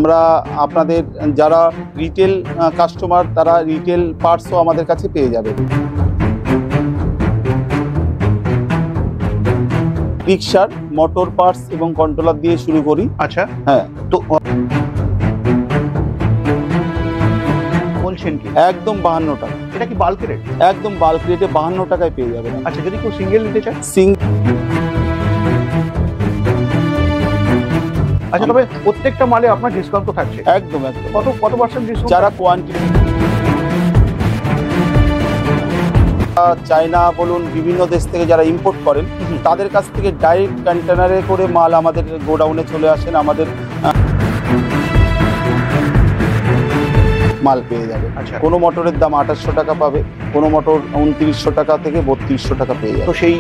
আমরা আপনাদের যারা রিটেল কাস্টমার তারা রিটেল পার্টসও আমাদের কাছে পেয়ে যাবেন। রিক্সার মোটর পার্টস এবং কন্ট্রোলার দিয়ে শুরু করি। আচ্ছা, হ্যাঁ, তো বলছেন কি একদম 52 টাকা। এটা কি বাল্ক রেট? একদম বাল্ক রেটে 52 টাকায় পেয়ে যাবেন। আচ্ছা, যদি কেউ সিঙ্গেল নিতে চায়? আচ্ছা, তবে প্রত্যেকটা মালে আপনার ডিসকাউন্ট তো থাকছে? একদম একদম। কত পার্সেন্ট ডিসকাউন্ট? যারা কোয়ান্টিটি চায়না বলুন বিভিন্ন দেশ থেকে যারা ইম্পোর্ট করেন তাদের কাছ থেকে ডাইরেক্ট কন্টেনারে করে মাল আমাদের গোডাউনে চলে আসেন, আমাদের মাল পেয়ে যাবে। আচ্ছা, কোনো মোটরের দাম 2800 টাকা পাবে, কোনো মোটর 2900 টাকা থেকে 3200 টাকা পেয়ে যাবে। তো সেই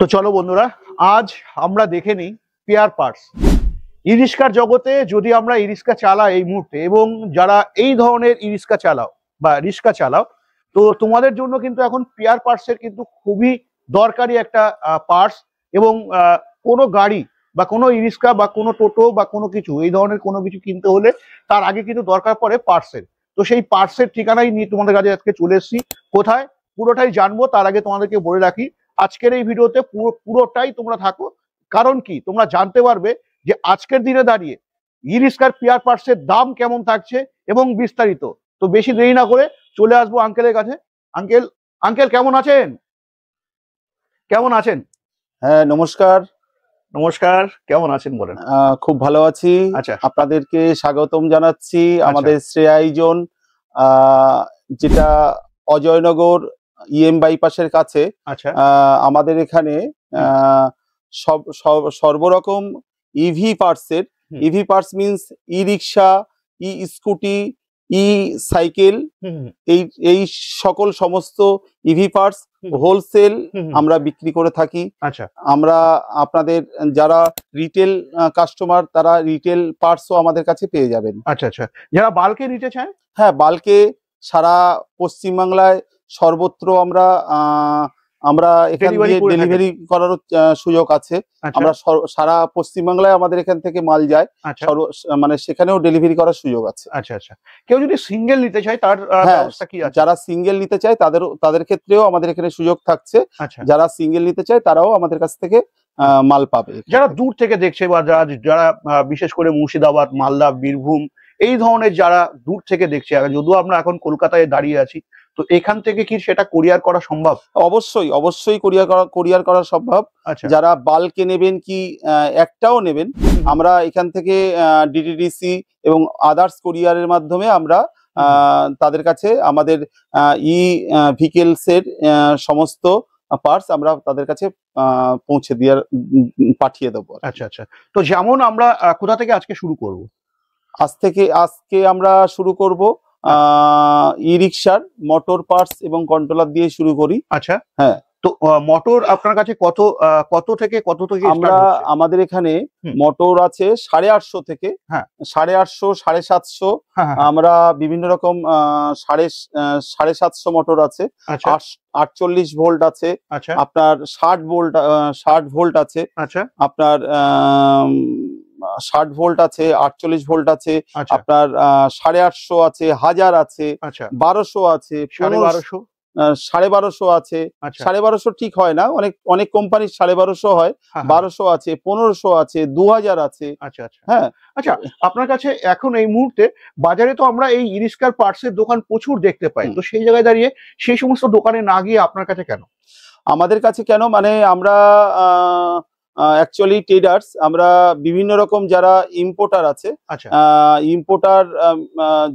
তো চলো বন্ধুরা, আজ আমরা দেখে নিই পেয়ার পার্টস। ই রিক্সার জগতে যদি আমরা ই রিক্সা চালাই এই মুহূর্তে, এবং যারা এই ধরনের ই রিক্সা চালাও বা রিক্সা চালাও, তো তোমাদের জন্য কিন্তু এখন পেয়ার পার্টসের কিন্তু খুবই দরকারি একটা পার্টস। এবং কোনো গাড়ি বা কোনো ই রিক্সা বা কোনো টোটো বা কোনো কিছু এই ধরনের কোনো কিছু কিনতে হলে তার আগে কিন্তু দরকার পড়ে পার্টসের। তো সেই পার্টসের ঠিকানাই নিয়ে তোমাদের কাছে আজকে চলে এসেছি। কোথায় পুরোটাই জানবো, তার আগে তোমাদেরকে বলে রাখি আজকের এই ভিডিওতে পুরোটাই তোমরা থাকো। কারণ কি, তোমরা জানতে পারবে যে আজকের দিনে দাঁড়িয়ে ই রিক্সার পেয়ার পার্টসের দাম কেমন থাকছে এবং বিস্তারিত। তো বেশি দেরি না করে চলে আসবো আঙ্কেলের কাছে। আঙ্কেল কেমন আছেন? কেমন আছেন? হ্যাঁ, নমস্কার। নমস্কার, কেমন আছেন বলেন? খুব ভালো আছি। আচ্ছা, আপনাদেরকে স্বাগতম জানাচ্ছি আমাদের শ্রেয়া আয়োজন, যেটা অজয়নগর ইএম বাইপাসের কাছে। আচ্ছা, আমাদের এখানে সর্বরকম ইভি পার্টসের, ইভি পার্টস মিনস ই রিক্সা, ই স্কুটি, ই সাইকেল, এই সকল সমস্ত ইভি পার্টস হোলসেল আমরা বিক্রি করে থাকি। আচ্ছা, আমরা আপনাদের যারা রিটেল কাস্টমার তারা রিটেল পার্টসও আমাদের কাছে পেয়ে যাবেন। আচ্ছা, আচ্ছা, যারা বাল্কে নিতে চায়? হ্যাঁ, বাল্কে সারা পশ্চিমবাংলায় সর্বত্র আমরা এখান থেকে ডেলিভারি করার সুযোগ আছে। আমরা সারা পশ্চিমবাংলায় আমাদের এখান থেকে মাল যায়, মানে সেখানেও ডেলিভারি করার সুযোগ আছে। আচ্ছা, আচ্ছা, কেউ যদি সিঙ্গেল নিতে চায় তার ব্যবস্থা কি আছে? যারা সিঙ্গেল নিতে চায় তাদের ক্ষেত্রেও আমাদের এখানে সুযোগ থাকছে। যারা সিঙ্গেল নিতে চায় তারাও আমাদের কাছ থেকে মাল পাবে। যারা দূর থেকে দেখছে বা যারা বিশেষ করে মুর্শিদাবাদ, মালদা, বীরভূম এই ধরনের যারা দূর থেকে দেখছে, যদিও আমরা এখন কলকাতায় দাঁড়িয়ে আছি, তো এখান থেকে কি সেটা কুরিয়ার করা সম্ভব? অবশ্যই অবশ্যই কুরিয়ার করা সম্ভব। যারা বাল্কে নেবেন কি একটাও নেবেন, আমরা এখান থেকে ডিটিডিসি এবং আদার্স কুরিয়ারের মাধ্যমে আমরা তাদের কাছে আমাদের ই ভিকেলসের সমস্ত পার্টস আমরা তাদের কাছে পাঠিয়ে দেবো। আচ্ছা, আচ্ছা, তো যেমন আমরা কোথা থেকে আজকে শুরু করব? আজকে আমরা শুরু করব ই রিক্সার মোটর পার্টস এবং কন্ট্রোলার দিয়ে শুরু করি। আচ্ছা, হ্যাঁ, তো মোটর আপনার কাছে কত থেকে আমরা আমাদের এখানে মোটর আছে 850 থেকে 850, 750। আমরা বিভিন্ন রকম 750 মোটর আছে, 48 ভোল্ট আছে, আপনার 60 ভোল্ট আছে, আপনার 60 ভোল্ট আছে, 48 ভোল্ট আছে, আপনার 850 আছে, 1000 আছে, 1200 আছে, 1500, 1250 আছে। 1250 ঠিক হয় না, অনেক কোম্পানির 1250 হয়, 1200 আছে, 1500 আছে, 2000 আছে। হ্যাঁ, আচ্ছা, আপনার কাছে এখন এই মুহূর্তে বাজারে তো আমরা এই ই রিক্সার পার্টসের দোকান প্রচুর দেখতে পাই, তো সেই জায়গায় দাঁড়িয়ে সেই সমস্ত দোকানে না গিয়ে আপনার কাছে কেন? আমাদের কাছে কেন মানে আমরা অ্যাকচুয়ালি ট্রেডার্স, আমরা বিভিন্ন রকম যারা ইম্পোর্টার আছে, ইম্পোর্টার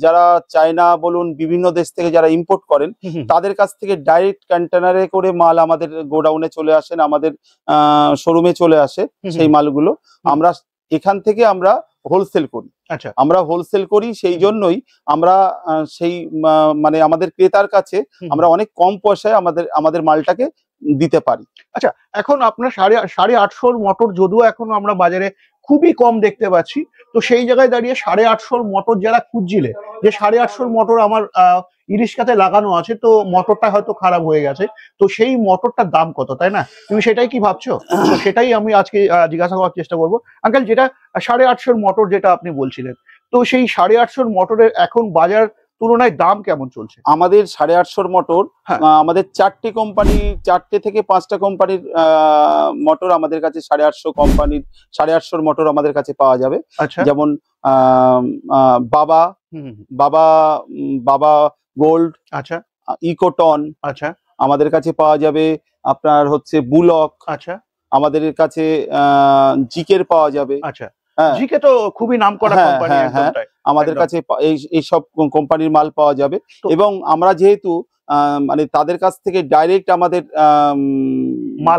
যারা চায়না বলুন বিভিন্ন দেশ থেকে যারা ইম্পোর্ট করেন তাদের কাছ থেকে ডাইরেক্ট কন্টেনারে করে মাল আমাদের গোডাউনে চলে আসেন, আমাদের শোরুমে চলে আসে। সেই মালগুলো আমরা এখান থেকে আমরা হোলসেল করি। আমরা হোলসেল করি, সেই জন্যই আমরা সেই মানে আমাদের ক্রেতার কাছে আমরা অনেক কম পয়সায় আমাদের মালটাকে দিতে পারি। আচ্ছা, এখন আপনার 850 মোটর যদিও এখন আমরা বাজারে খুবই কম দেখতে পাচ্ছি। তো সেই জায়গায় দাঁড়িয়ে 850 মোটর যারা খুঁজছিলে, যে 850 মোটর আমার ইরিস্কাতে লাগানো আছে, তো মোটরটা হয়তো খারাপ হয়ে গেছে, তো সেই মোটরটার দাম কত, তাই না? তুমি সেটাই কি ভাবছো? তো সেটাই আমি আজকে জিজ্ঞাসা করার চেষ্টা করবো। আঙ্কেল, যেটা 850 মোটর যেটা আপনি বলছিলেন, তো সেই 850 মোটরের এখন বাজার তুলনায় দাম কেমন চলছে? আমাদের 850 মোটর, আমাদের 4টে কোম্পানি, 4টে থেকে 5টা কোম্পানির মোটর আমাদের কাছে 850 কোম্পানির 850 মোটর আমাদের কাছে পাওয়া যাবে। আচ্ছা। যেমন বাবা বাবা বাবা গোল্ড, আচ্ছা। ইকোটন, আচ্ছা। আমাদের কাছে পাওয়া যাবে। আপনার হচ্ছে বুলক, আচ্ছা। আমাদের কাছে জিকের পাওয়া যাবে। আচ্ছা, জিকে তো খুবই নামকরা কোম্পানি। হ্যাঁ, আমাদের কাছে এই সব কোম্পানির মাল পাওয়া যাবে। এবং আমরা যেহেতু মানে তাদের কাছ থেকে ডাইরেক্ট আমাদের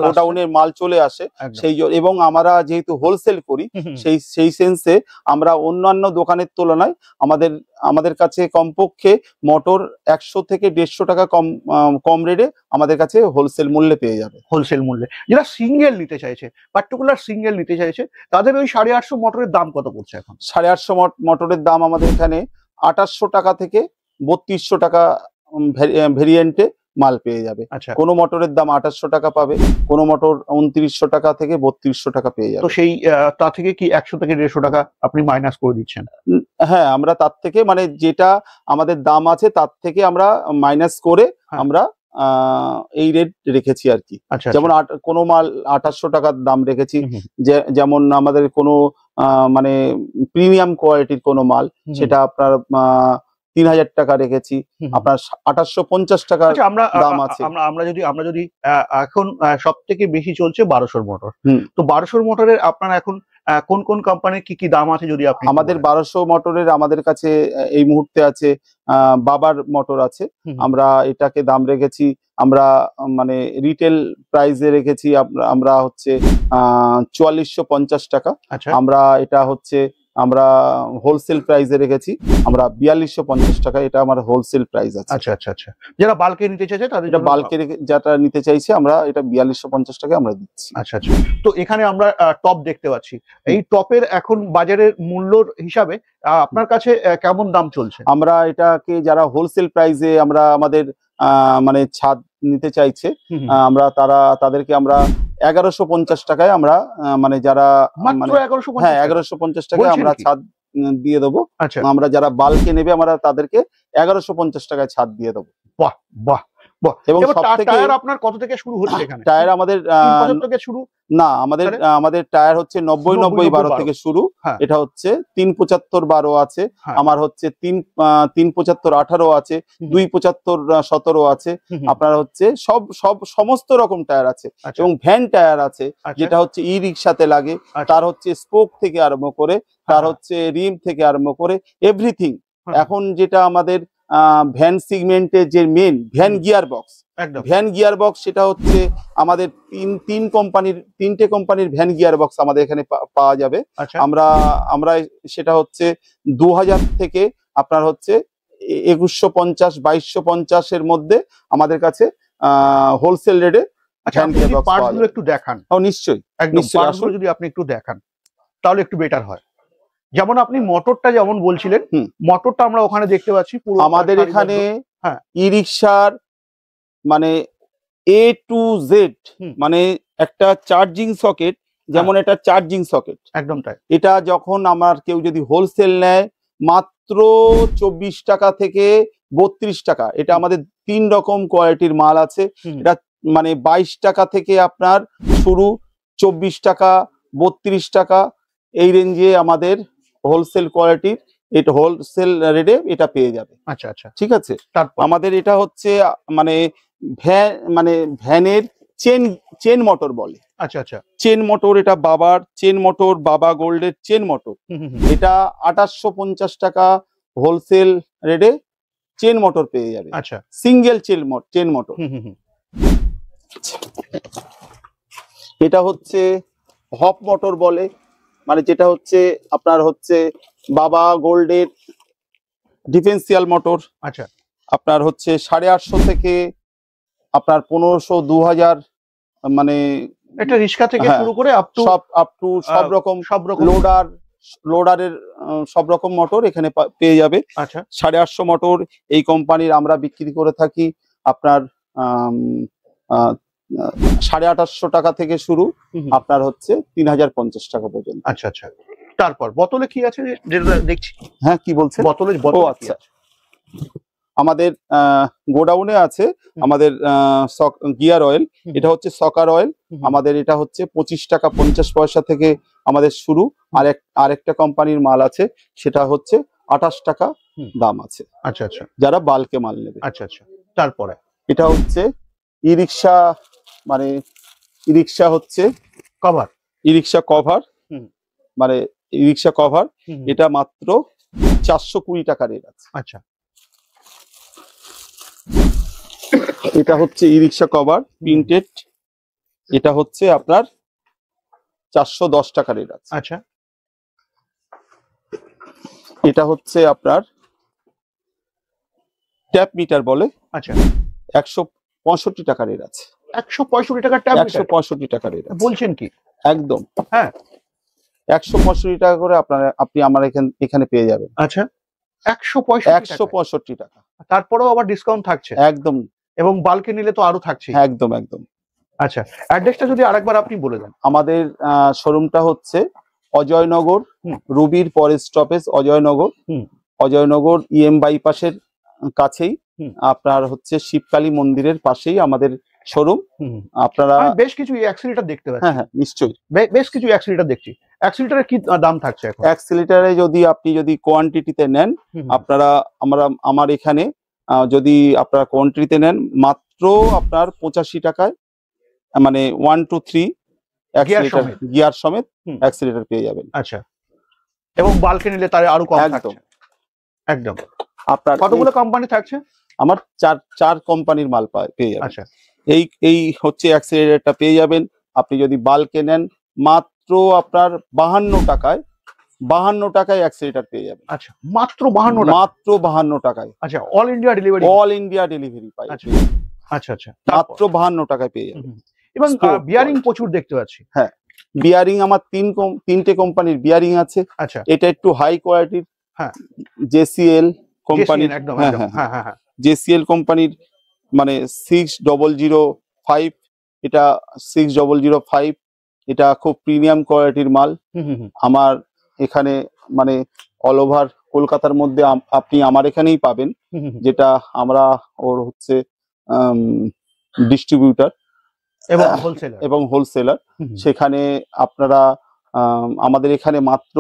গোডাউনের মাল চলে আসে, সেই এবং আমরা যেহেতু হোলসেল করি, সেই সেন্সে আমরা অন্যান্য দোকানের তুলনায় আমাদের কাছে কমপক্ষে মোটর 100 থেকে 150 টাকা কম রেটে আমাদের কাছে হোলসেল মূল্যে পেয়ে যাবে। হোলসেল মূল্যে যারা সিঙ্গেল নিতে চাইছে, পার্টিকুলার সিঙ্গেল নিতে চাইছে, তাদের ওই 850 মোটরের দাম কত পড়ছে এখন? 850 মোটরের দাম আমাদের এখানে 2800 টাকা থেকে 3200 টাকা ভেরিয়েন্টে মাল পেয়ে যাবে। আচ্ছা। কোনো মোটরের দাম 2800 টাকা পাবে, কোনো মোটর 2900 টাকা থেকে 3200 টাকা পেয়ে যাবে। তো সেই তা থেকে কি 100 থেকে 150 টাকা আপনি মাইনাস করে দিচ্ছেন? হ্যাঁ, আমরা তার থেকে, মানে যেটা আমাদের দাম আছে তার থেকে আমরা মাইনাস করে আমরা এই রেট রেখেছি আর কি। যেমন কোনো মাল 2800 টাকার দাম রেখেছি, যেমন আমাদের কোনো মানে প্রিমিয়াম কোয়ালিটির কোনো মাল, সেটা আপনার 3000 টাকা রেখেছি, আপনার 2850 টাকার দাম আছে। আমরা যদি এখন সব থেকে বেশি চলছে 1200 মোটর, তো 1200 মোটরের আপনার এখন কোন কোন কোম্পানির কি কি দাম আছে যদি আপনি? আমাদের 1200 মোটরের আমাদের কাছে এই মুহূর্তে আছে বাবার মোটর আছে, আমরা এটাকে দাম রেখেছি, আমরা মানে রিটেল প্রাইসে রেখেছি আমরা হচ্ছে 4450 টাকা। আমরা এটা হচ্ছে আমরা হোলসেল প্রাইসে রেখেছি আমরা 4250 টাকা, এটা আমার হোলসেল প্রাইস আছে। আচ্ছা আচ্ছা আচ্ছা, যারা বাল্কে নিতে চাইছে তাদের, বাল্কে যেটা নিতে চাইছে আমরা এটা 4250 টাকা আমরা দিচ্ছি। আচ্ছা আচ্ছা। তো এখানে আমরা টপ দেখতে পাচ্ছি, এই টপের এখন বাজারের মূল্যর হিসাবে আপনার কাছে কেমন দাম চলছে? আমরা এটাকে যারা হোলসেল প্রাইসে আমরা আমাদের মানে ছাদ নিতে চাইছে, আমরা তাদেরকে আমরা 1150 টাকায় আমরা মানে যারা মাত্র 1150, হ্যাঁ 1150 টাকায় আমরা ছাদ দিয়ে দেবো। আমরা যারা বাল্কে নেবে আমরা তাদেরকে 1150 টাকায় ছাদ দিয়ে দেবো। বাহ বাহ বাহ। এবং টায়ার আপনার কত থেকে শুরু হচ্ছে এখানে? টায়ার আমাদের থেকে শুরু না, আমাদের টায়ার হচ্ছে 90-90-12 থেকে শুরু। এটা হচ্ছে 375-12 আছে, আমার হচ্ছে 375-18 আছে, 275-17 আছে, আপনার হচ্ছে সমস্ত রকম টায়ার আছে। এবং ভ্যান টায়ার আছে, যেটা হচ্ছে ই রিক্সাতে লাগে, তার হচ্ছে স্পোক থেকে আরম্ভ করে, তার হচ্ছে রিম থেকে আরম্ভ করে এভরিথিং। এখন যেটা আমাদের ভ্যান সিগমেন্টের যে মেন ভ্যান গিয়ার বক্স, সেটা হচ্ছে আমাদের তিনটে কোম্পানির ভ্যান গিয়ার বক্স আমাদের এখানে পাওয়া যাবে। আমরা সেটা হচ্ছে 2000 থেকে আপনার হচ্ছে 2150-2250 এর মধ্যে আমাদের কাছে হোলসেল রেটে ভ্যান গিয়ার বক্স পাওয়া যাবে। একটু দেখান। নিশ্চয়ই, যদি আপনি একটু দেখান তাহলে একটু বেটার হয়। যেমন আপনি মোটরটা যেমন বলছিলেন, মোটরটা আমরা ওখানে দেখতে পাচ্ছি আমাদের এখানে ই রিক্সার মানে A to Z, মানে একটা চার্জিং সকেট, যেমন এটা চার্জিং সকেট একদম তাই। এটা যখন আমার কেউ যদি হোলসেল নেয় মাত্র 24 টাকা থেকে 32 টাকা, এটা আমাদের 3 রকম কোয়ালিটির মাল আছে। এটা মানে 22 টাকা থেকে আপনার শুরু, 24 টাকা, 32 টাকা, এই রেঞ্জে আমাদের হোলসেল কোয়ালিটির এটা হোলসেল রেটে এটা পেয়ে যাবে। আচ্ছা আচ্ছা, ঠিক আছে। আমাদের এটা হচ্ছে মানে ভ্যানের চেন মোটর বলে। আচ্ছা আচ্ছা, চেন মোটর, এটা বাবার চেন মোটর, বাবা গোল্ডের চেন মোটর, এটা 2850 টাকা হোলসেল রেটে চেন মোটর পেয়ে যাবে। আচ্ছা, সিঙ্গেল চেন মোটর। এটা হচ্ছে হপ মোটর বলে, মানে যেটা হচ্ছে আপনার হচ্ছে বাবা গোল্ডের ডিফেন্সিয়াল মোটর। আচ্ছা, আপনার হচ্ছে 850 থেকে আপনার 1500-2000 মানে এটা রিস্কা থেকে শুরু করে আপ টু সব রকম লোডারের সব রকম মোটর এখানে পেয়ে যাবে। আচ্ছা, 850 মোটর এই কোম্পানির আমরা বিক্রি করে থাকি আপনার 2850 টাকা থেকে শুরু, আপনার হচ্ছে 3050 টাকা পর্যন্ত। আচ্ছা আচ্ছা, তারপর বোতলে কি আছে যেটা দেখছি? হ্যাঁ, কি বলছেন? বোতলে আচ্ছা, আমাদের গোডাউনে আছে আমাদের গিয়ার অয়েল, এটা হচ্ছে সকার অয়েল। আমাদের এটা হচ্ছে 25 টাকা 50 পয়সা থেকে আমাদের শুরু। আরেকটা কোম্পানির মাল আছে, সেটা হচ্ছে 28 টাকা দাম আছে। আচ্ছা আচ্ছা, যারা বাল্কে মাল নেবে। আচ্ছা আচ্ছা, তারপরে এটা হচ্ছে ই রিক্সা, মানে ই রিক্সা হচ্ছে কভার, ই রিক্সা কভার, মানে ই রিক্সা কভার, এটা মাত্র 420 টাকা রেট আছে। আচ্ছা, এটা হচ্ছে ই রিক্সা কভার প্রিন্টেড, এটা হচ্ছে আপনার 410 টাকা রেট আছে। আচ্ছা, এটা হচ্ছে আপনার ট্যাপ মিটার বলে। আচ্ছা, 165 টাকা রেট আছে। 165 টাকা ট্যাপ মিটার? 165 টাকা রেট বলছেন কি? একদম, হ্যাঁ, 165 টাকা করে আপনি আমার এখানে পেয়ে যাবেন। আচ্ছা, 165 টাকা। তারপরেও আবার ডিসকাউন্ট থাকছে? একদম, এবং বাল্কে নিলে তো আরো থাকছে। একদম একদম। আচ্ছা, অ্যাড্রেসটা যদি আরেকবার আপনি বলে দেন। আমাদের শোরুমটা হচ্ছে অজয়নগর, রুবির পরের স্টপেজ অজয়নগর। অজয়নগর ইএম বাইপাসের কাছেই, আপনার হচ্ছে শিবকালী মন্দিরের পাশেই আমাদের শোরুম। আপনারা বেশ কিছু অ্যাক্সিলেটর দেখতে পাচ্ছেন। হ্যাঁ হ্যাঁ, নিশ্চয়ই বেশ কিছু অ্যাক্সিলেটর দেখছি। অ্যাক্সিলেটরের কি দাম থাকছে এখন? অ্যাক্সিলেটরে আপনি যদি কোয়ান্টিটিতে নেন, আপনারা আমার এখানে যদি আপনারা কোয়ান্টিটিতে নেন, মাত্র আপনার 85 টাকায়, মানে 1 2 3 গিয়ার সমেত অ্যাক্সিলেটর পেয়ে যাবেন। আচ্ছা, এবং বাল্কে নিলে তার আরো কম থাকছে। একদম। আপনার কতগুলো কোম্পানি থাকছে? আমার চার কোম্পানির মাল পেয়ে যাবেন। আচ্ছা, এই হচ্ছে অ্যাক্সিলেটরটা পেয়ে যাবেন। আপনি যদি বাল্কে নেন, মাত্র আপনার 52 টাকায় অ্যাক্সিলেটর পেয়ে যাবেন। আচ্ছা, মাত্র 52 টাকায়। আচ্ছা, অল ইন্ডিয়া ডেলিভারি পাই। আচ্ছা আচ্ছা, মাত্র 52 টাকায় পেয়ে যাবেন। এবং বিয়ারিং প্রচুর দেখতে পাচ্ছি। হ্যাঁ, বিয়ারিং আমার তিনটে কোম্পানির বিয়ারিং আছে। আচ্ছা, এটা একটু হাই কোয়ালিটির। হ্যাঁ, জেসিএল কোম্পানির। একদম, হ্যাঁ হ্যাঁ, জেসিএল কোম্পানির, মানে 6005, এটা 6005, এটা খুব প্রিমিয়াম কোয়ালিটির মাল। আমার এখানে মানে অল ওভার কলকাতার মধ্যে আপনি আমার এখানেই পাবেন, যেটা আমরা ওর হচ্ছে ডিস্ট্রিবিউটার এবং হোলসেলার। সেখানে আপনারা আমাদের এখানে মাত্র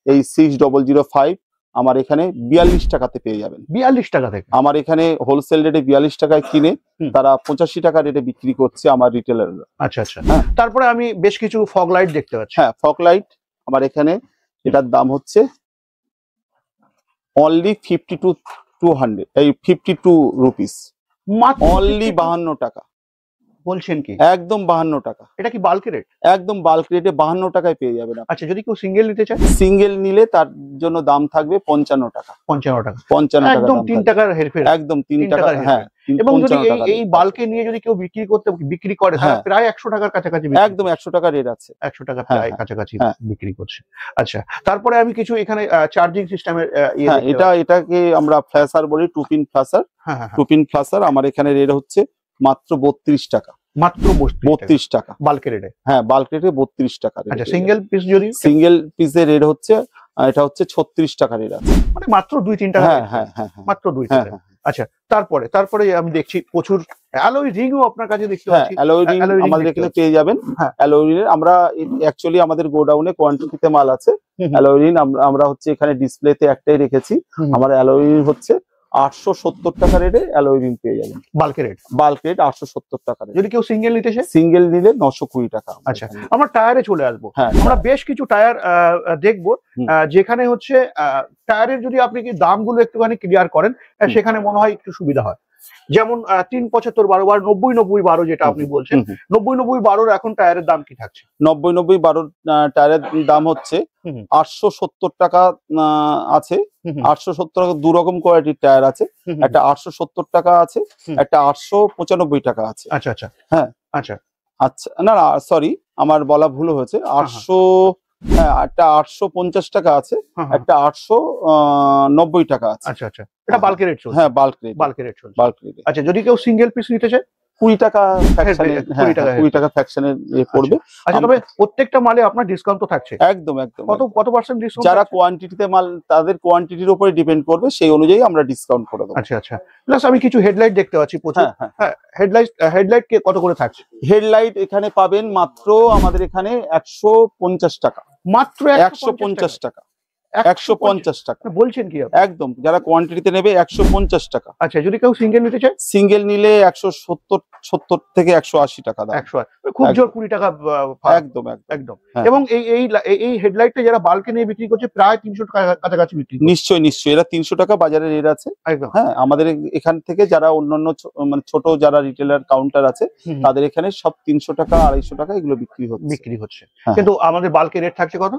এই 6005 আমার এখানে 42 টাকাতে পেয়ে যাবেন। 42 টাকা থেকে আমার এখানে হোলসেল রেটে 42 টাকায় কিনে তারা 85 টাকা রেটে বিক্রি করছে আমার রিটেলাররা। আচ্ছা আচ্ছা, তারপরে আমি বেশ কিছু ফগ লাইট দেখতে পাচ্ছি। হ্যাঁ, ফগ লাইট আমার এখানে, এটার দাম হচ্ছে অনলি 52 রুপিস, অনলি 52 টাকা। বলছেন কি? একদম 52 টাকা। এটা কি বাল্ক রেট? একদম বাল্ক রেটে 52 টাকায় পেয়ে যাবেন। আচ্ছা, যদি কেউ সিঙ্গেল নিতে চায়? সিঙ্গেল নিলে তার জন্য দাম থাকবে 55 টাকা। 55 টাকা, 55 টাকা, একদম 3 টাকার হেরফের। একদম 3 টাকা, হ্যাঁ। এবং যদি এই বাল্কে নিয়ে যদি কেউ বিক্রি করে, তাহলে প্রায় 100 টাকার কাছাকাছি। একদম 100 টাকা রেট আছে, 100 টাকা প্রায় কাছাকাছি বিক্রি করছে। আচ্ছা, তারপরে আমি কিছু এখানে চার্জিং সিস্টেমের এটাকে আমরা ফ্ল্যাশার বলি, 2 পিন ফ্ল্যাশার। 2 পিন ফ্ল্যাশার আমার এখানে রেট হচ্ছে মাত্র 32 টাকা। মাত্র 32 টাকা বাল্ক রেটে? হ্যাঁ, বাল্ক রেটে 32 টাকা। আচ্ছা, সিঙ্গেল পিস যদি? সিঙ্গেল পিসের রেট হচ্ছে, এটা হচ্ছে 36 টাকা রেট আছে, মানে মাত্র 2-3 টাকা। হ্যাঁ হ্যাঁ হ্যাঁ, মাত্র 2 টাকা। আচ্ছা, তারপরে আমি দেখছি প্রচুর অ্যালয় রিংও আপনার কাছে দেখতে পাচ্ছি। হ্যাঁ, অ্যালয় রিং আমাদের এখানে পেয়ে যাবেন। হ্যাঁ, অ্যালয় রিং আমরা অ্যাকচুয়ালি আমাদের গোডাউনে কোয়ান্টিটিতে মাল আছে। অ্যালয় রিং আমরা হচ্ছে এখানে ডিসপ্লেতে একটাই রেখেছি। আমার অ্যালয় রিং হচ্ছে 870 টাকা রেটে অ্যালয় রিং পেয়ে যাবেন। Bulk rate? বাল্ক রেট 870 টাকা। যদি কেউ সিঙ্গেল নিতে চায়? সিঙ্গেল নিলে 920 টাকা। আচ্ছা, আমরা টায়ারে চলে আসবো। হ্যাঁ, আমরা বেশ কিছু টায়ার দেখবো, যেখানে হচ্ছে টায়ারের যদি আপনি কি দামগুলো একটুখানি ক্লিয়ার করেন, সেখানে মনে হয় একটু সুবিধা হয়। যেমন 375/12 90-90-12 যেটা আপনি বলছেন, 90-90-12 এখন টায়ারের দাম কি থাকছে? 90-90-12 টায়ারের দাম হচ্ছে 870 টাকা আছে। 870 টাকা, দু রকম কোয়ালিটির টায়ার আছে। একটা 870 টাকা আছে, একটা 895 টাকা আছে। আচ্ছা আচ্ছা, হ্যাঁ। আচ্ছা, আচ্ছা, না না সরি, আমার বলা ভুল হয়েছে। 800, হ্যাঁ একটা 850 টাকা আছে, একটা 890 টাকা আছে। আচ্ছা আচ্ছা, এটা বাল্কের রেট চলছে। হ্যাঁ বাল্ক রেট, বাল্কের রেট চলছে। Bulk rate. আচ্ছা, যদি কেউ সিঙ্গেল পিস নিতে চায় 20 টাকা ফ্যাকশনে, 20 টাকা ফ্যাকশনে পড়বে। আচ্ছা, তবে প্রত্যেকটা মালে আপনার ডিসকাউন্ট তো থাকছে? একদম একদম। কত পার্সেন্ট ডিসকাউন্ট? যারা কোয়ান্টিটিতে মাল, তাদের কোয়ান্টিটির উপরে ডিপেন্ড করবে, সেই অনুযায়ী আমরা ডিসকাউন্ট করে দেবো। আচ্ছা আচ্ছা, প্লাস আমি কিছু হেডলাইট দেখতে পাচ্ছি প্রচুর। হ্যাঁ, হেডলাইট কে কত করে থাকছে? হেডলাইট এখানে পাবেন মাত্র আমাদের এখানে 150 টাকা। মাত্র 150 টাকা, 150 টাকা বলছেন কি? একদম, যারা কোয়ান্টিটিতে নেবে 150 টাকা। আচ্ছা, যদি কেউ সিঙ্গেল নিতে চায়? সিঙ্গেল নিলে 170 থেকে 180 টাকা দাম। 100, খুব জোর 20 টাকা। একদম একদম। এবং এই হেডলাইটটা যারা বাল্কে নিয়ে বিক্রি করছে প্রায় 300 টাকা কাছাকাছি বিক্রি। নিশ্চয়ই নিশ্চয়ই, এরা 300 টাকা বাজারে রেট আছে। হ্যাঁ, আমাদের এখান থেকে যারা অন্যান্য মানে ছোট যারা রিটেলার কাউন্টার আছে, তাদের এখানে সব 300 টাকা 250 টাকা এগুলো বিক্রি হচ্ছে। কিন্তু আমাদের বাল্কের রেট থাকছে কত?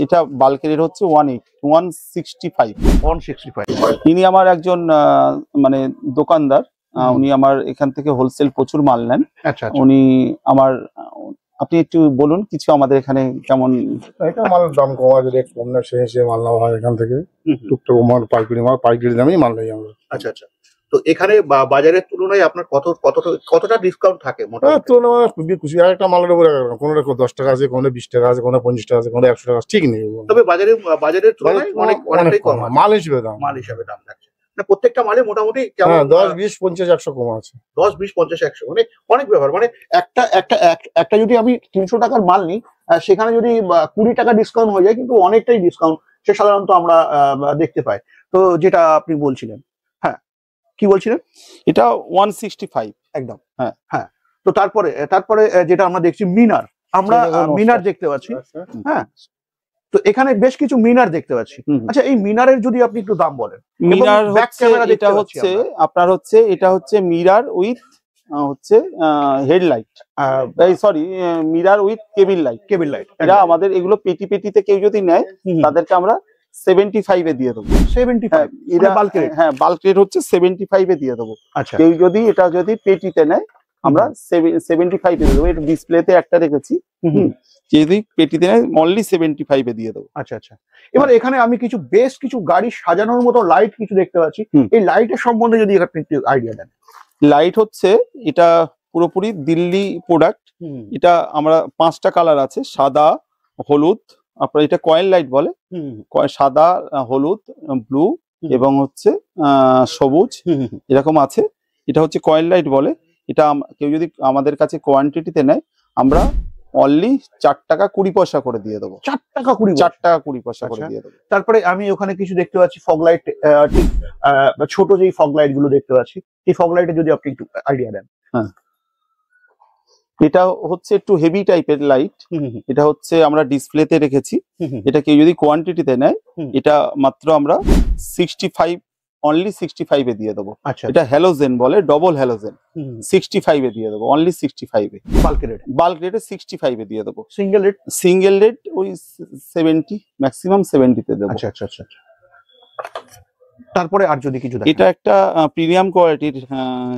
এটা বাল্কের রেট হচ্ছে 165। ইনি আমার একজন মানে দোকানদার, উনি আমার এখান থেকে হোলসেল প্রচুর মাল নেন। আচ্ছা, উনি আমার, আপনি একটু বলুন কিছু আমাদের এখানে কেমন মাল দাম কম আছে, রেট কম না, সেই হিসেবে মাল নেওয়া হয় এখান থেকে। টুকটাক মাল পাইকারি দামেই মাল নেই আমরা। আচ্ছা আচ্ছা, তো এখানে বাজারের তুলনায় আপনার কতটা ডিসকাউন্ট থাকে? খুশি আরেকটা মালের উপরে কোনো 10 টাকা আছে, কোনো 20 টাকা আছে, কোনো 50 টাকা আছে, কোনো 100 টাকা, ঠিক নেই। তবে বাজারের তুলনায় অনেকটাই কম, মাল হিসেবে দাম থাকছে। প্রত্যেকটা মালে মোটামুটি 10, 20, 50, 100 কম আছে। 10, 20, 50, 100 মানে অনেক ব্যাপার। মানে একটা যদি আমি 300 টাকার মাল নিই, সেখানে যদি 20 টাকা ডিসকাউন্ট হয়ে যায়, কিন্তু অনেকটাই ডিসকাউন্ট সে সাধারণত আমরা দেখতে পাই। তো যেটা আপনি বলছিলেন, হ্যাঁ কি বলছিলেন? এটা 165 একদম। হ্যাঁ, তো তারপরে যেটা আমরা দেখছি আমরা মিনার দেখতে পাচ্ছি। হ্যাঁ, তো এখানে বেশ কিছু মিনার দেখতে পাচ্ছি। আচ্ছা, এই মিনারের যদি আপনি একটু দাম বলেন। মিনার এটা হচ্ছে মিরার উইথ হচ্ছে headlight, sorry mirror with cable light. এটা আমাদের এগুলো পেটিতে কেউ যদি নেয়, তাদেরকে আমরা 75 এ দিয়ে দেবো। 75? এটা হ্যাঁ বাল্ক রেট হচ্ছে 75 এ দিয়ে দেবো। আচ্ছা, কেউ যদি এটা যদি পেটিতে নেয়, আমরা 75 এ দিয়ে দেবো। এটা ডিসপ্লেতে একটা রেখেছি, যদি পেটিতে নেয় অনলি 75 এ দিয়ে দেবো। আচ্ছা আচ্ছা, এবার এখানে আমি বেশ কিছু গাড়ি সাজানোর মতো লাইট কিছু দেখতে পাচ্ছি। এই লাইটের সম্বন্ধে যদি আপনি একটু আইডিয়া দেন। লাইট হচ্ছে এটা পুরোপুরি দিল্লি প্রোডাক্ট। এটা আমরা 5টা কালার আছে, সাদা, হলুদ, আপনার এটা কয়েন লাইট বলে, সাদা, হলুদ, ব্লু এবং হচ্ছে সবুজ, এরকম আছে। এটা হচ্ছে কয়েন লাইট বলে। এটা কেউ যদি আমাদের কাছে কোয়ান্টিটিতে নেয়, আমরা অনলি 4 টাকা 20 পয়সা করে দিয়ে দেবো। 4 টাকা 20 পয়সা করে দিয়ে দেবো। তারপরে আমি ওখানে কিছু দেখতে পাচ্ছি ফগ লাইট, ছোট যেই ফগ লাইট গুলো দেখতে পাচ্ছি, এই ফগ লাইটে যদি আপনি একটু আইডিয়া দেন। হ্যাঁ, এটা হচ্ছে একটু হেভি টাইপের লাইট। এটা হচ্ছে আমরা ডিসপ্লেতে রেখেছি। এটা কেউ যদি কোয়ান্টিটিতে নেয়, এটা মাত্র আমরা 65, অনলি 65 এ দিয়ে দেবো। আচ্ছা, এটা হ্যালোজেন বলে, ডবল হ্যালোজেন। 65 এ দিয়ে দেবো, অনলি 65 এ। বাল্ক রেটে 65 এ দিয়ে দেবো। সিঙ্গেল রেট ওই 70, ম্যাক্সিমাম 70 তে দেবো। আচ্ছা আচ্ছা আচ্ছা, তারপরে আর যদি কিছু দেখেন। এটা একটা প্রিমিয়াম কোয়ালিটির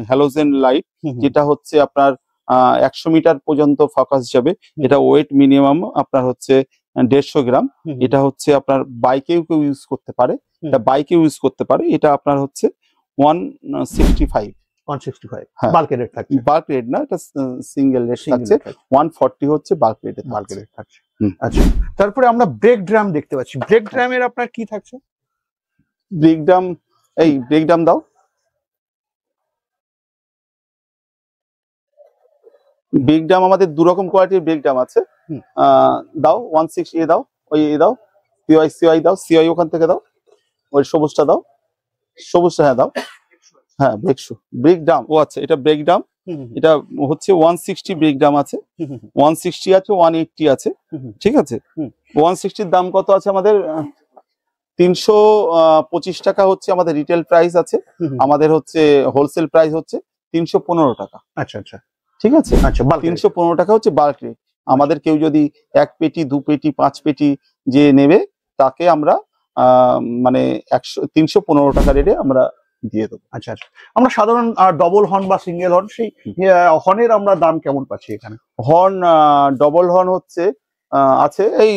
হ্যালোজেন লাইট, যেটা হচ্ছে আপনার 100 মিটার পর্যন্ত ফোকাস যাবে। এটা ওয়েট মিনিমাম আপনার হচ্ছে 150 গ্রাম। এটা হচ্ছে আপনার বাইকেও কেউ ইউজ করতে পারে, এটা বাইকে ইউজ করতে পারে। এটা আপনার হচ্ছে 165। বাল্ক রেট থাকছে? বাল্ক রেট না, এটা সিঙ্গেল রেট থাকছে। 140 হচ্ছে বাল্ক রেট থাকছে। আচ্ছা, তারপরে আমরা ব্রেক ড্রাম দেখতে পাচ্ছি। ব্রেক ড্রামের আপনার কি থাকছে? ব্রেক ড্রাম, এই ব্রেক ড্রাম দাও। ব্রেক ড্রাম আমাদের 2 রকম কোয়ালিটির ব্রেক ড্রাম আছে। দাও 160 এ দাও, ওই এ দাও, সিওয়াই দাও, সিওয়াই ওখান থেকে দাও, ওই সবুজটা দাও, সবুজটা হ্যাঁ দাও। হ্যাঁ, ব্রেক ড্রাম। ও আচ্ছা, এটা ব্রেক ড্রাম। এটা হচ্ছে 160 ব্রেক ড্রাম আছে, 160 আছে, 180 আছে। ঠিক আছে, 160 দাম কত আছে আমাদের? 325 টাকা হচ্ছে আমাদের রিটেল প্রাইস আছে। আমাদের হচ্ছে হোলসেল প্রাইস হচ্ছে 315 টাকা। আচ্ছা আচ্ছা, ঠিক আছে। আচ্ছা, 315 টাকা হচ্ছে বাল্ক রেট। আমাদের কেউ যদি 1 পেটি, 2 পেটি, 5 পেটি যে নেবে, তাকে আমরা মানে 315 টাকা রেটে আমরা দিয়ে দেবো। আচ্ছা আচ্ছা, আমরা সাধারণ ডবল হর্ন বা সিঙ্গেল হর্ন, সেই হর্নের আমরা দাম কেমন পাচ্ছি এখানে? হর্ন ডবল হর্ন হচ্ছে আছে এই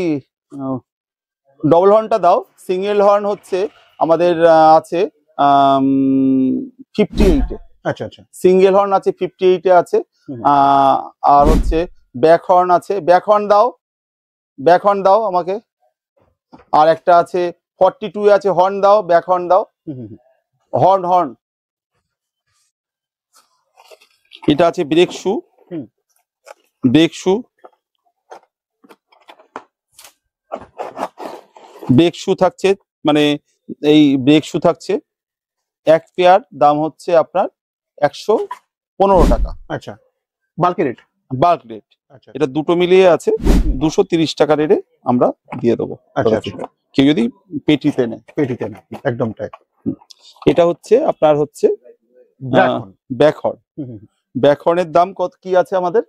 ডবল হর্নটা দাও। সিঙ্গেল হর্ন হচ্ছে আমাদের আছে 58-এ। আচ্ছা আচ্ছা, সিঙ্গেল হর্ন আছে 58-এ আছে। আর হচ্ছে ব্যাক হর্ন আছে, ব্যাক হর্ন দাও, ব্যাক হর্ন দাও আমাকে। আর একটা আছে 42 আছে, হর্ন দাও, ব্যাক হর্ন দাও। হর্ন হর্ন এটা আছে brake shoe, brake shoe, brake shoe থাকছে, মানে এই ব্রেক শু থাকছে এক পেয়ার, দাম হচ্ছে আপনার 115 টাকা। আচ্ছা, বাল্কি রেট, বাল্ক রেট। আচ্ছা, এটা দুটো মিলিয়ে আছে 230 টাকা রেটে আমরা দিয়ে দেবো। আচ্ছা আচ্ছা, কেউ যদি পেটিতে নেয়। পেটিতে না, একদম তাই। এটা হচ্ছে আপনার হচ্ছে ব্যাক হর্ন। ব্যাক হর্নের দাম কত কি আছে আমাদের?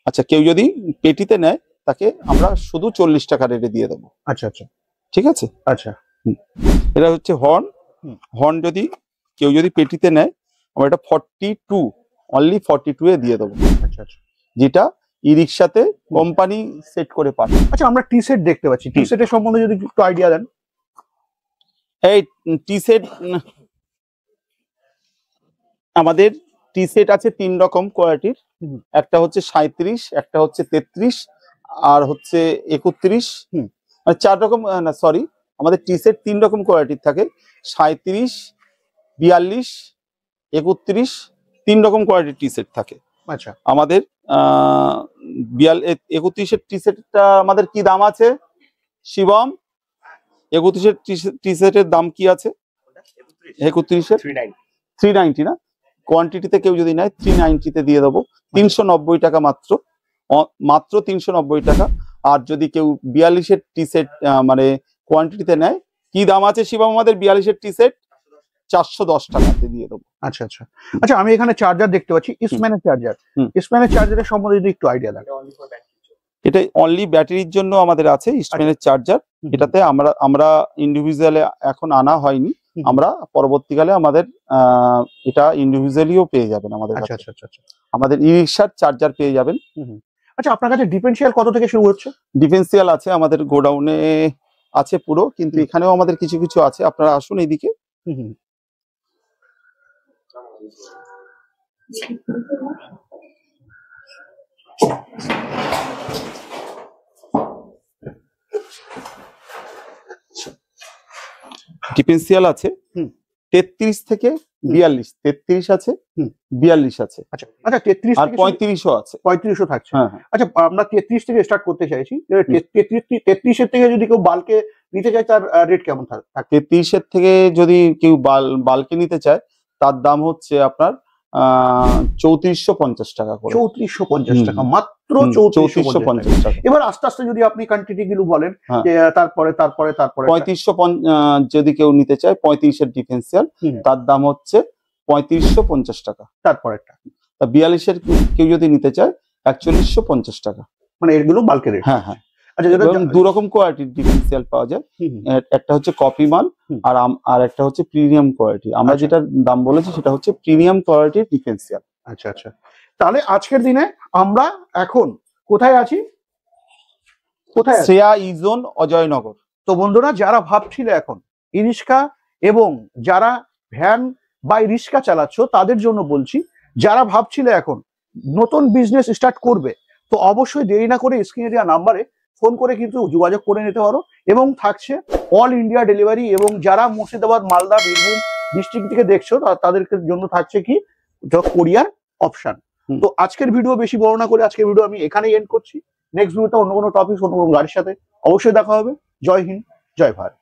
আচ্ছা, কেউ যদি পেটিতে নেয় তাকে আমরা শুধু 40 টাকা রেটে দিয়ে দেবো। আচ্ছা আচ্ছা, ঠিক আছে। আচ্ছা, এটা হচ্ছে হর্ন। হর্ন যদি কেউ যদি পেটিতে নেয় আমরা এটা 42, অনলি 42 এ দিয়ে দেবো। আচ্ছা আচ্ছা, যেটা ই রিক্সাতে কোম্পানি সেট করে পাঠায়। আচ্ছা, আমরা টি সেট দেখতে পাচ্ছি, টি সেটের সম্বন্ধে যদি একটু আইডিয়া দেন। এই টি সেট আমাদের টি সেট আছে 3 রকম কোয়ালিটির। একটা হচ্ছে 37, একটা হচ্ছে 33, আর হচ্ছে 31। মানে 4 রকম, না সরি, আমাদের টি সেট 3 রকম কোয়ালিটির থাকে। 37, 42, 31, 3 রকম কোয়ালিটির টি সেট থাকে। আচ্ছা, আমাদের 31-এর টি সেটটা আমাদের কি দাম আছে শিবম? 31-এর টি সেটের দাম কি আছে? 31-এর 390 না, কোয়ান্টিটিতে কেউ যদি নেয় 390-তে দিয়ে দেবো। 390 টাকা মাত্র, মাত্র 390 টাকা। আর যদি কেউ 42-এর টি সেট মানে কোয়ান্টিটিতে নেয়, কি দাম আছে শিবম আমাদের 42-এর টি সেট? 410 টাকাতে দিয়ে দেবো। আচ্ছা আচ্ছা, আচ্ছা, আমি এখানে চার্জার দেখতে পাচ্ছি, ইসম্যানের চার্জার। ইসম্যানের চার্জারের সম্বন্ধে যদি একটু আইডিয়া দেন। এটা অনলি ব্যাটারির জন্য আমাদের আছে ইসম্যানের চার্জার। এটাতে আমরা ইন্ডিভিজুয়ালি এখন আনা হয়নি, আমরা পরবর্তীকালে আমাদের এটা ইন্ডিভিজুয়ালিও পেয়ে যাবেন আমাদের কাছে। আচ্ছা আচ্ছা আচ্ছা, আমাদের ই রিক্সার চার্জার পেয়ে যাবেন। আচ্ছা, আপনার কাছে ডিফারেন্সিয়াল কত থেকে শুরু হচ্ছে? ডিফারেন্সিয়াল আছে আমাদের গোডাউনে আছে পুরো, কিন্তু এখানেও আমাদের কিছু কিছু আছে, আপনারা আসুন এইদিকে। ডিফারেন্সিয়াল আছে 33 থেকে 42, 33 আছে, 42 আছে। আচ্ছা আচ্ছা, 33 আর 35ও আছে, 35ও থাকছে। হ্যাঁ হ্যাঁ। আচ্ছা, আমরা 33 থেকে স্টার্ট করতে চাইছি। 33-এর থেকে যদি কেউ বাল্কে নিতে চায় তার রেট কেমন থাকে? 33-এর থেকে যদি কেউ বাল্কে নিতে চায় তার দাম হচ্ছে আপনার 3450 টাকা করে। 3450 টাকা, মাত্র 3450 টাকা। এবার আস্তে আস্তে যদি আপনি কোয়ান্টিটি গুলো বলেন, যে তারপরে 3550 যদি কেউ নিতে চায় 35-এর ডিফারেন্সিয়াল, তার দাম হচ্ছে 3550 টাকা। তারপরেরটা 42-এর কেউ যদি নিতে চায় 4150 টাকা। মানে এগুলো বাল্কের রেট। হ্যাঁ হ্যাঁ। আচ্ছা, দু রকম কোয়ালিটির ডিফারেন্সিয়াল পাওয়া যায়, একটা হচ্ছে কপি মাল আর একটা হচ্ছে প্রিমিয়াম কোয়ালিটি। আমরা যেটার দাম বলেছি সেটা হচ্ছে প্রিমিয়াম কোয়ালিটির ডিফারেন্সিয়াল। আচ্ছা আচ্ছা, তাহলে আজকের দিনে আমরা এখন কোথায় আছি? কোথায়? শ্রেয়া ইজোন, অজয়নগর। তো বন্ধুরা, যারা ভাবছিলে এখন ই রিক্সা এবং যারা ভ্যান বা ই রিক্সা চালাচ্ছ তাদের জন্য বলছি, যারা ভাবছিলে এখন নতুন বিজনেস স্টার্ট করবে, তো অবশ্যই দেরি না করে স্ক্রিনে দেওয়া নাম্বারে ফোন করে কিন্তু যোগাযোগ করে নিতে পারো। এবং থাকছে অল ইন্ডিয়া ডেলিভারি, এবং যারা মুর্শিদাবাদ, মালদা, বীরভূম ডিস্ট্রিক্ট থেকে দেখছো তাদের জন্য থাকছে কি কোরিয়ার অপশন। তো আজকের ভিডিও বেশি বড় না করে আজকের ভিডিও আমি এখানেই এন্ড করছি। নেক্সট ভিডিওতে অন্য কোনো টপিক, অন্য কোনো গাড়ির সাথে অবশ্যই দেখা হবে। জয় হিন্দ, জয় ভারত।